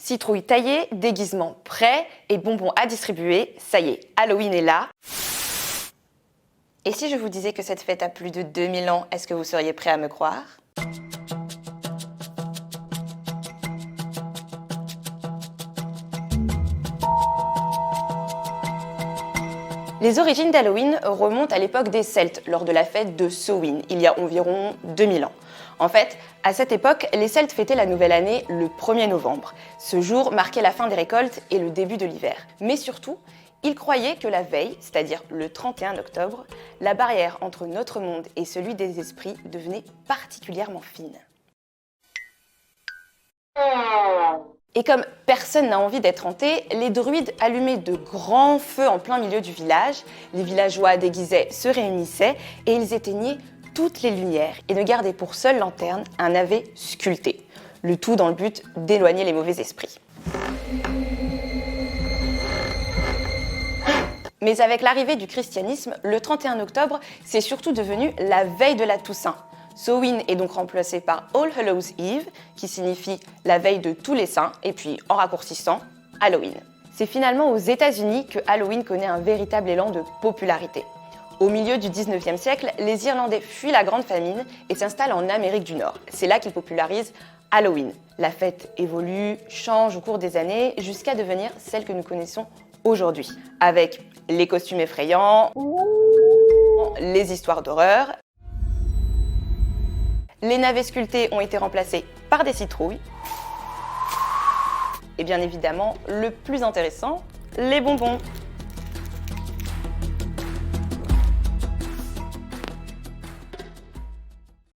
Citrouilles taillées, déguisements prêts et bonbons à distribuer. Ça y est, Halloween est là. Et si je vous disais que cette fête a plus de 2000 ans, est-ce que vous seriez prêt à me croire ? Les origines d'Halloween remontent à l'époque des Celtes, lors de la fête de Samhain, il y a environ 2000 ans. En fait, à cette époque, les Celtes fêtaient la nouvelle année le 1er novembre. Ce jour marquait la fin des récoltes et le début de l'hiver. Mais surtout, ils croyaient que la veille, c'est-à-dire le 31 octobre, la barrière entre notre monde et celui des esprits devenait particulièrement fine. Et comme personne n'a envie d'être hanté, les druides allumaient de grands feux en plein milieu du village, les villageois déguisés se réunissaient et ils éteignaient toutes les lumières et ne gardaient pour seule lanterne un navet sculpté, le tout dans le but d'éloigner les mauvais esprits. Mais avec l'arrivée du christianisme, le 31 octobre, c'est surtout devenu la veille de la Toussaint. Samhain est donc remplacé par All Hallows Eve, qui signifie la veille de tous les saints, et puis en raccourcissant, Halloween. C'est finalement aux États-Unis que Halloween connaît un véritable élan de popularité. Au milieu du 19e siècle, les Irlandais fuient la Grande Famine et s'installent en Amérique du Nord. C'est là qu'ils popularisent Halloween. La fête évolue, change au cours des années, jusqu'à devenir celle que nous connaissons aujourd'hui, avec les costumes effrayants, les histoires d'horreur. Les navets sculptés ont été remplacés par des citrouilles. Et bien évidemment, le plus intéressant, les bonbons.